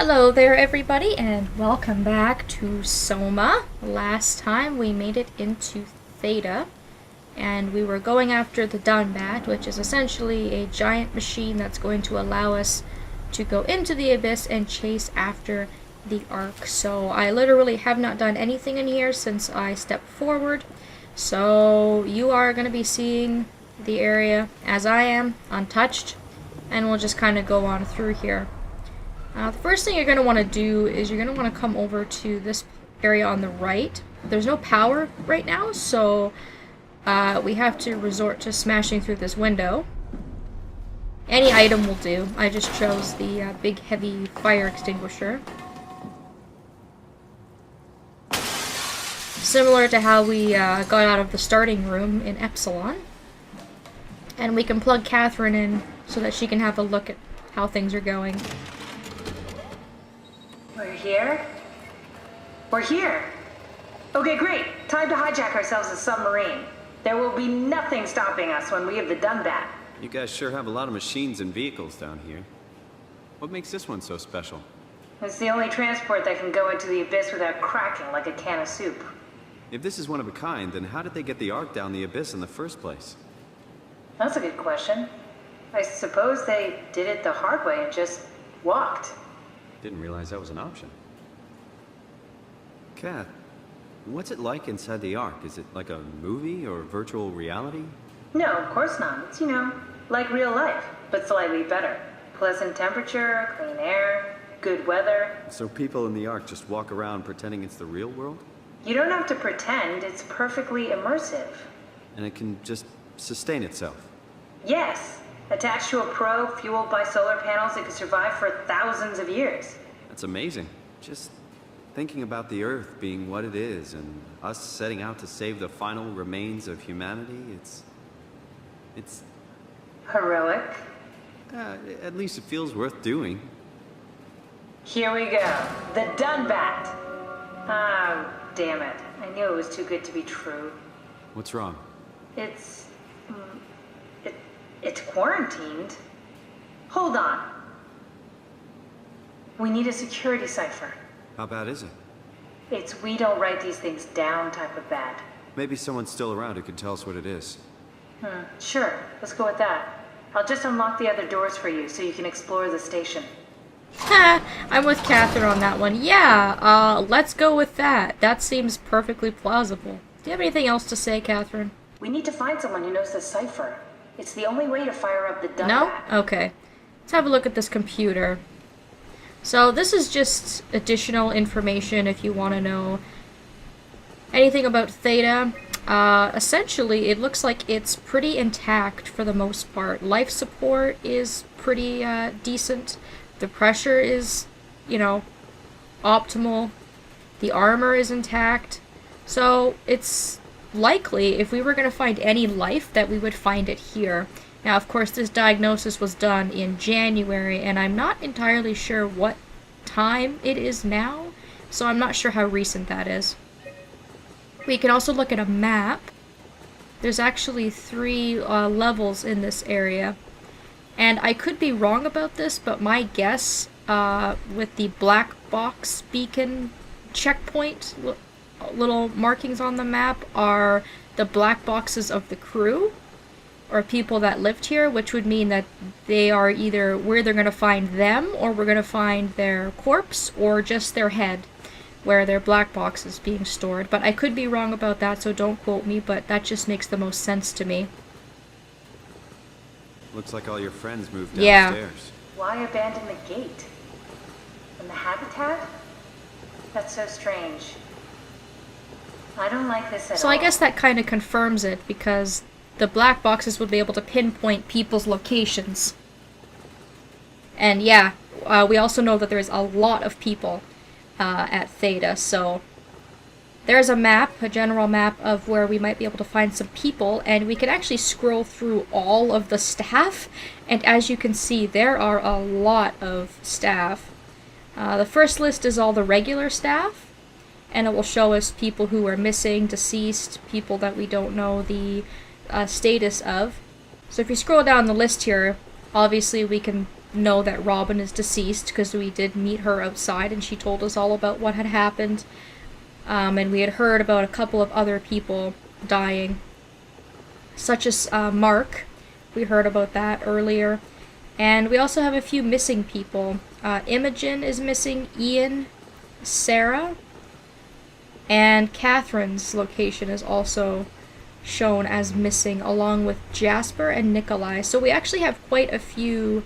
Hello there everybody and welcome back to SOMA. Last time we made it into Theta and we were going after the Dunbat, which is essentially a giant machine that's going to allow us to go into the abyss and chase after the Ark. So I literally have not done anything in here since I stepped forward. So you are going to be seeing the area as I am, untouched, and we'll just kind of go on through here. The first thing you're going to want to do is you're going to want to come over to this area on the right. There's no power right now, so we have to resort to smashing through this window. Any item will do. I just chose the big heavy fire extinguisher. Similar to how we got out of the starting room in Epsilon. And we can plug Catherine in so that she can have a look at how things are going. We're here? We're here! Okay, great! Time to hijack ourselves a submarine. There will be nothing stopping us when we have the Dunbat. You guys sure have a lot of machines and vehicles down here. What makes this one so special? It's the only transport that can go into the abyss without cracking like a can of soup. If this is one of a kind, then how did they get the Ark down the abyss in the first place? That's a good question. I suppose they did it the hard way and just walked. Didn't realize that was an option. Kath, what's it like inside the Ark? Is it like a movie or virtual reality? No, of course not. It's, like real life, but slightly better. Pleasant temperature, clean air, good weather. So people in the Ark just walk around pretending it's the real world? You don't have to pretend, it's perfectly immersive. And it can just sustain itself? Yes. Attached to a probe fueled by solar panels, it could survive for thousands of years. That's amazing. Just thinking about the Earth being what it is and us setting out to save the final remains of humanity, it's... Heroic. At least it feels worth doing. Here we go. The Dunbat. Oh, damn it. I knew it was too good to be true. What's wrong? It's quarantined. Hold on. We need a security cipher. How bad is it? It's we don't write these things down type of bad. Maybe someone's still around who can tell us what it is. Sure. Let's go with that. I'll just unlock the other doors for you so you can explore the station. Ha! I'm with Catherine on that one. Yeah, let's go with that. That seems perfectly plausible. Do you have anything else to say, Catherine? We need to find someone who knows the cipher. It's the only way to fire up the Dunbat. No? Okay. Let's have a look at this computer. So this is just additional information if you want to know anything about Theta. Essentially, it looks like it's pretty intact for the most part. Life support is pretty decent. The pressure is, optimal. The armor is intact. So it's likely, if we were going to find any life, that we would find it here. Now, of course, this diagnosis was done in January, and I'm not entirely sure what time it is now, so I'm not sure how recent that is. We can also look at a map. There's actually 3 levels in this area, and I could be wrong about this, but my guess, with the black box beacon checkpoint little markings on the map, are the black boxes of the crew or people that lived here, which would mean that they are either we're either going to find them or we're going to find their corpse or just their head where their black box is being stored. But I could be wrong about that, so don't quote me, but that just makes the most sense to me. Looks like all your friends moved Yeah. downstairs. Why abandon the gate? And the habitat? That's so strange. I don't like this at all. So I guess that kind of confirms it, because the black boxes would be able to pinpoint people's locations. And yeah, we also know that there's a lot of people at Theta, so there's a map, a general map of where we might be able to find some people, and we can actually scroll through all of the staff, and as you can see, there are a lot of staff. The first list is all the regular staff, and it will show us people who are missing, deceased, people that we don't know the status of. So if you scroll down the list here, obviously we can know that Robin is deceased because we did meet her outside and she told us all about what had happened. And we had heard about a couple of other people dying, such as Mark. We heard about that earlier. And we also have a few missing people. Imogen is missing, Ian, Sarah, and Catherine's location is also shown as missing, along with Jasper and Nikolai. So we actually have quite a few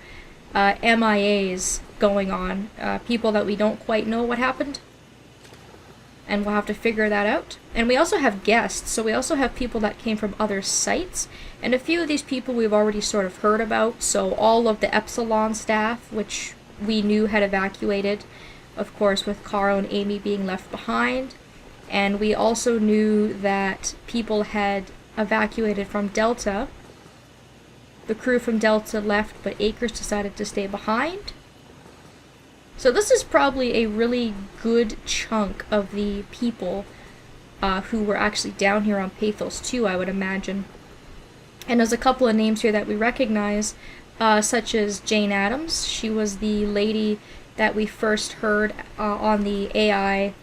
MIAs going on, people that we don't quite know what happened. And we'll have to figure that out. And we also have guests, so we also have people that came from other sites, and a few of these people we've already sort of heard about. So all of the Epsilon staff, which we knew had evacuated, of course, with Carl and Amy being left behind. And we also knew that people had evacuated from Delta. The crew from Delta left, but Akers decided to stay behind. So this is probably a really good chunk of the people who were actually down here on Pathos 2, I would imagine. And there's a couple of names here that we recognize, such as Jane Addams. She was the lady that we first heard on the AI,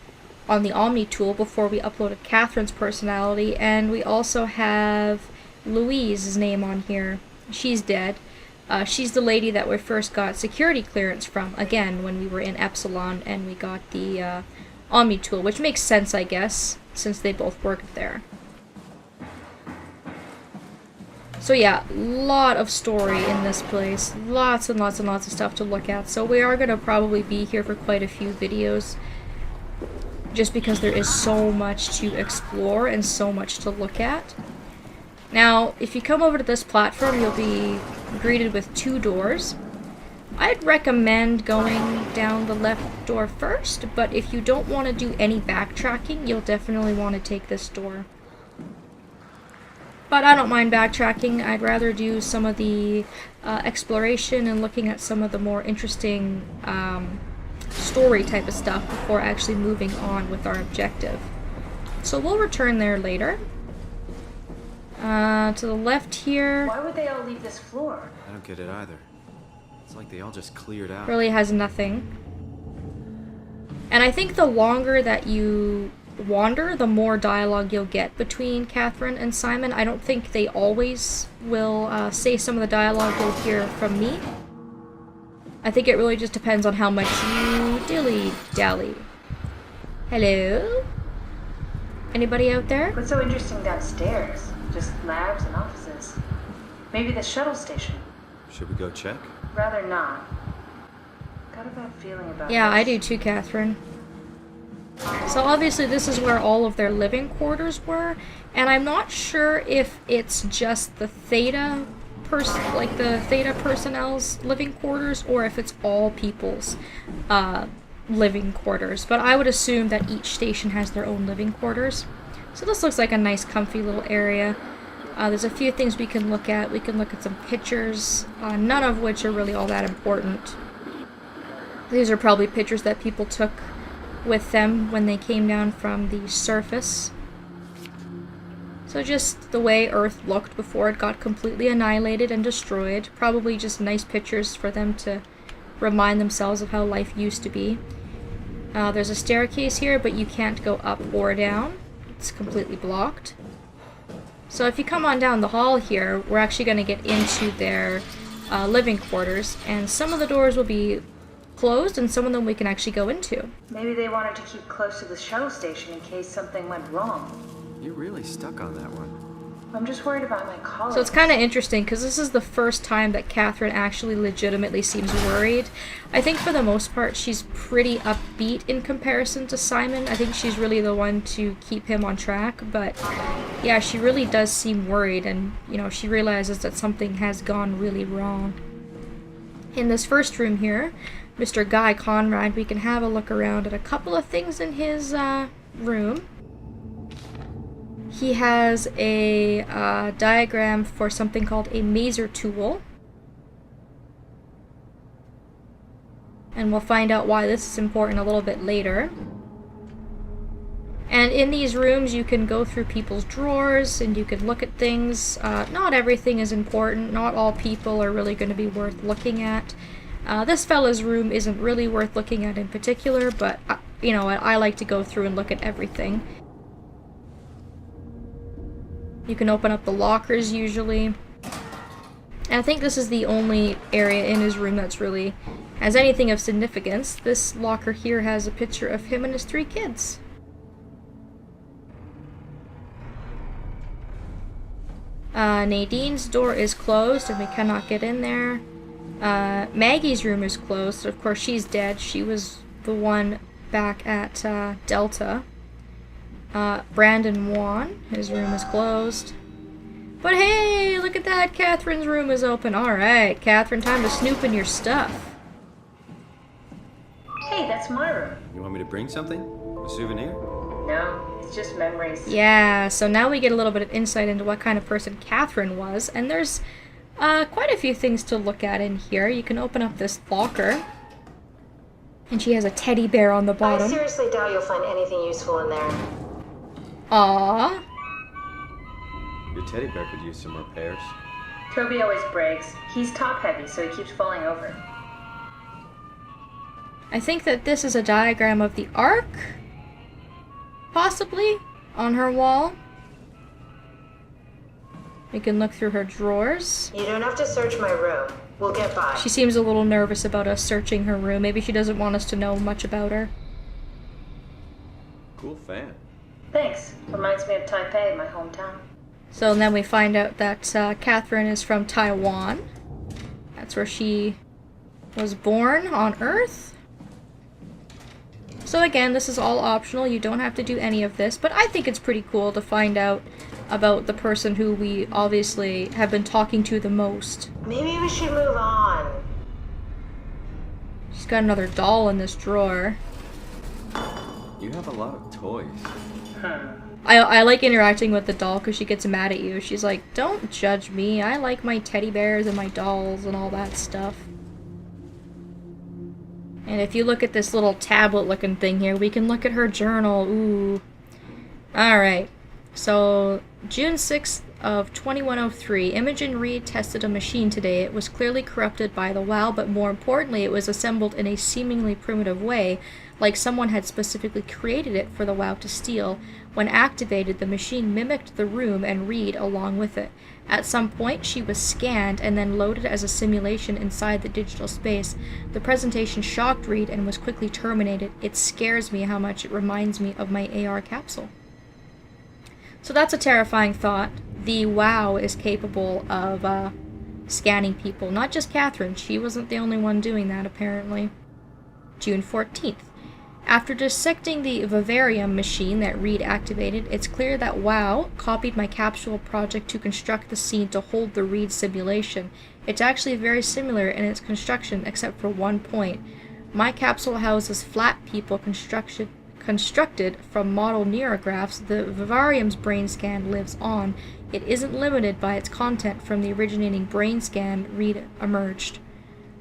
on the Omni tool, before we uploaded Catherine's personality. And we also have Louise's name on here. She's dead. She's the lady that we first got security clearance from, again, when we were in Epsilon and we got the Omni tool, which makes sense, I guess, since they both worked there. So yeah, lot of story in this place. Lots and lots and lots of stuff to look at. So we are going to probably be here for quite a few videos, just because there is so much to explore and so much to look at. Now, if you come over to this platform, you'll be greeted with two doors. I'd recommend going down the left door first, but if you don't want to do any backtracking, you'll definitely want to take this door. But I don't mind backtracking. I'd rather do some of the exploration and looking at some of the more interesting story type of stuff before actually moving on with our objective. So we'll return there later. To the left here. Why would they all leave this floor? I don't get it either. It's like they all just cleared out. Really has nothing. And I think the longer that you wander, the more dialogue you'll get between Catherine and Simon. I don't think they always will say some of the dialogue you'll hear from me. I think it really just depends on how much you dilly-dally. Hello? Anybody out there? What's so interesting downstairs? Just labs and offices. Maybe the shuttle station. Should we go check? Rather not. Got a bad feeling about Yeah, this. I do too, Catherine. So obviously this is where all of their living quarters were, and I'm not sure if it's just the Theta Theta personnel's living quarters, or if it's all people's living quarters. But I would assume that each station has their own living quarters. So this looks like a nice comfy little area. There's a few things we can look at. We can look at some pictures, none of which are really all that important. These are probably pictures that people took with them when they came down from the surface. So just the way Earth looked before it got completely annihilated and destroyed. Probably just nice pictures for them to remind themselves of how life used to be. There's a staircase here, but you can't go up or down. It's completely blocked. So if you come on down the hall here, we're actually going to get into their living quarters, and some of the doors will be closed and some of them we can actually go into. Maybe they wanted to keep close to the shuttle station in case something went wrong. You're really stuck on that one. I'm just worried about my colleagues. So it's kind of interesting because this is the first time that Catherine actually legitimately seems worried. I think for the most part she's pretty upbeat in comparison to Simon. I think she's really the one to keep him on track, but yeah, she really does seem worried, and you know, she realizes that something has gone really wrong. In this first room here, Mr. Guy Conrad, we can have a look around at a couple of things in his room. He has a diagram for something called a maser tool. And we'll find out why this is important a little bit later. And in these rooms you can go through people's drawers and you can look at things. Not everything is important. Not all people are really going to be worth looking at. This fella's room isn't really worth looking at in particular, but, you know, I like to go through and look at everything. You can open up the lockers, usually. And I think this is the only area in his room that's really has anything of significance. This locker here has a picture of him and his 3 kids. Nadine's door is closed and we cannot get in there. Maggie's room is closed. Of course, she's dead. She was the one back at Delta. Brandon Wan, his room is closed. But hey, look at that! Catherine's room is open. Alright, Catherine, time to snoop in your stuff. Hey, that's my room. You want me to bring something? A souvenir? No, it's just memories. Yeah, so now we get a little bit of insight into what kind of person Catherine was, and there's quite a few things to look at in here. You can open up this locker, and she has a teddy bear on the I bottom. seriously doubt you'll find anything useful in there. Aww. Your teddy bear could use some repairs. Toby always breaks. He's top heavy, so he keeps falling over. I think that this is a diagram of the Ark, possibly, on her wall. We can look through her drawers. You don't have to search my room. We'll get by. She seems a little nervous about us searching her room. Maybe she doesn't want us to know much about her. Cool fan. Thanks. Reminds me of Taipei, my hometown. So then we find out that Catherine is from Taiwan. That's where she was born on Earth. So again, this is all optional. You don't have to do any of this, but I think it's pretty cool to find out about the person who we obviously have been talking to the most. Maybe we should move on. She's got another doll in this drawer. You have a lot of toys. I like interacting with the doll because she gets mad at you. She's like, don't judge me. I like my teddy bears and my dolls and all that stuff. And if you look at this little tablet looking thing here, we can look at her journal. Ooh. Alright. So, June 6th of 2103, Imogen Reed tested a machine today. It was clearly corrupted by the WoW, but more importantly, it was assembled in a seemingly primitive way, like someone had specifically created it for the WoW to steal. When activated, the machine mimicked the room and Reed along with it. At some point, she was scanned and then loaded as a simulation inside the digital space. The presentation shocked Reed and was quickly terminated. It scares me how much it reminds me of my AR capsule. So that's a terrifying thought. The WoW is capable of scanning people. Not just Catherine. She wasn't the only one doing that, apparently. June 14th. After dissecting the vivarium machine that Reed activated, it's clear that WoW copied my capsule project to construct the scene to hold the Reed simulation. It's actually very similar in its construction, except for one point. My capsule houses flat people constructed from model neurographs. The vivarium's brain scan lives on. It isn't limited by its content. From the originating brain scan, Reed emerged.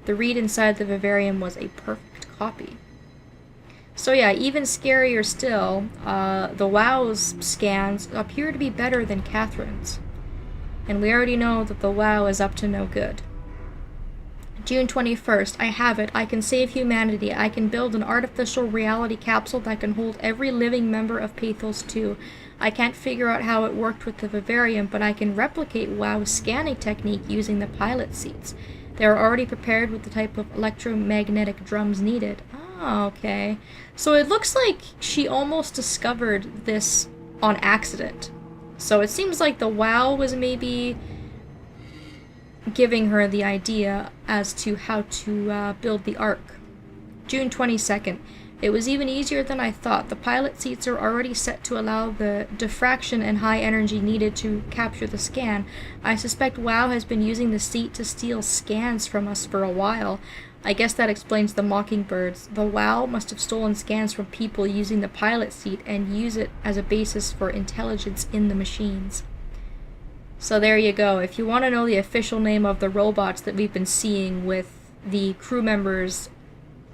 The Reed inside the vivarium was a perfect copy. So yeah, even scarier still, the WoW's scans appear to be better than Catherine's. And we already know that the WoW is up to no good. June 21st, I have it. I can save humanity. I can build an artificial reality capsule that can hold every living member of Pathos 2. I can't figure out how it worked with the vivarium, but I can replicate WoW's scanning technique using the pilot seats. They are already prepared with the type of electromagnetic drums needed. Oh, okay. So it looks like she almost discovered this on accident. So it seems like the WoW was maybe giving her the idea as to how to build the Ark. June 22nd. It was even easier than I thought. The pilot seats are already set to allow the diffraction and high energy needed to capture the scan. I suspect WoW has been using the seat to steal scans from us for a while. I guess that explains the mockingbirds. The WoW must have stolen scans from people using the pilot seat and use it as a basis for intelligence in the machines. So there you go. If you want to know the official name of the robots that we've been seeing with the crew members'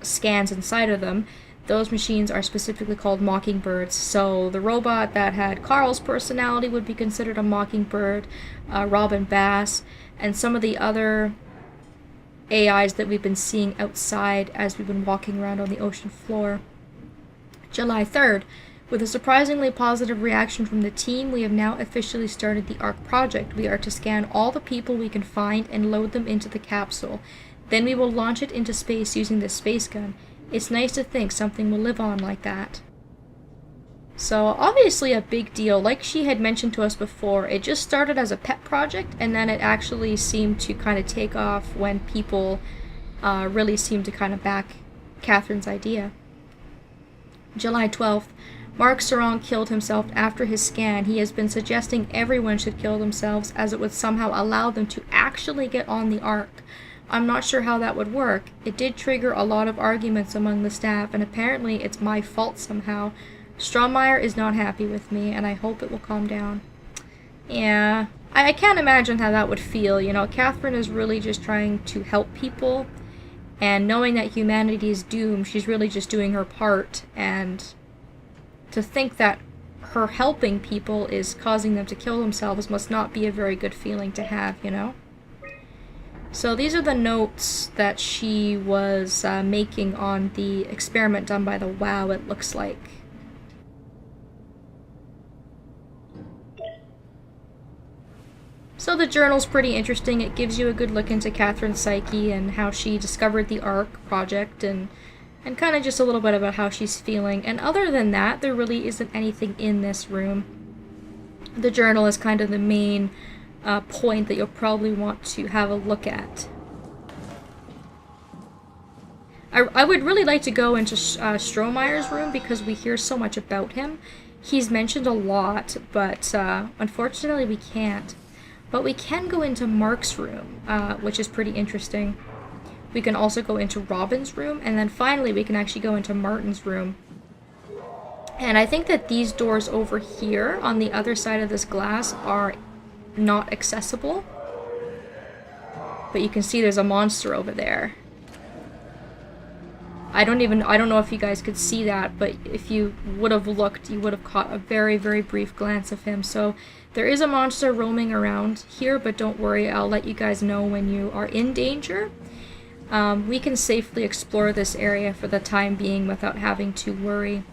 scans inside of them, those machines are specifically called mockingbirds. So the robot that had Carl's personality would be considered a mockingbird, Robin Bass, and some of the other AIs that we've been seeing outside as we've been walking around on the ocean floor. July 3rd. With a surprisingly positive reaction from the team, we have now officially started the ARC project. We are to scan all the people we can find and load them into the capsule. Then we will launch it into space using the space gun. It's nice to think something will live on like that. So obviously a big deal. Like she had mentioned to us before, it just started as a pet project and then it actually seemed to kind of take off when people really seemed to kind of back Catherine's idea. July 12th. Mark Sarong killed himself after his scan. He has been suggesting everyone should kill themselves as it would somehow allow them to actually get on the Ark. I'm not sure how that would work. It did trigger a lot of arguments among the staff, and apparently it's my fault somehow. Strohmeyer is not happy with me, and I hope it will calm down. Yeah, I can't imagine how that would feel. You know, Catherine is really just trying to help people, and knowing that humanity is doomed, she's really just doing her part, and to think that her helping people is causing them to kill themselves must not be a very good feeling to have, you know? So these are the notes that she was making on the experiment done by the WOW, it looks like. So the journal's pretty interesting. It gives you a good look into Catherine's psyche and how she discovered the ARC project and kind of just a little bit about how she's feeling. And other than that, there really isn't anything in this room. The journal is kind of the main point that you'll probably want to have a look at. I would really like to go into Strohmeyer's room because we hear so much about him. He's mentioned a lot, but unfortunately we can't. But we can go into Mark's room, which is pretty interesting. We can also go into Robin's room, and then finally we can actually go into Martin's room. And I think that these doors over here on the other side of this glass are not accessible. But you can see there's a monster over there. I don't know if you guys could see that, but if you would have looked, you would have caught a very, very brief glance of him. So there is a monster roaming around here, but don't worry, I'll let you guys know when you are in danger. We can safely explore this area for the time being without having to worry.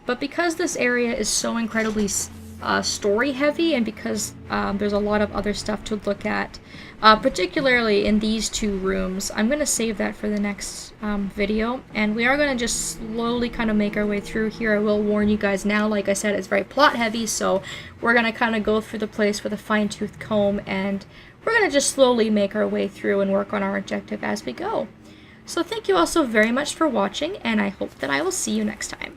But because this area is so incredibly story heavy, and because there's a lot of other stuff to look at, particularly in these two rooms, I'm going to save that for the next video, and we are going to just slowly kind of make our way through here. I will warn you guys now, like I said, it's very plot heavy, so we're going to kind of go through the place with a fine-tooth comb, and we're going to just slowly make our way through and work on our objective as we go. So thank you all so very much for watching, and I hope that I will see you next time.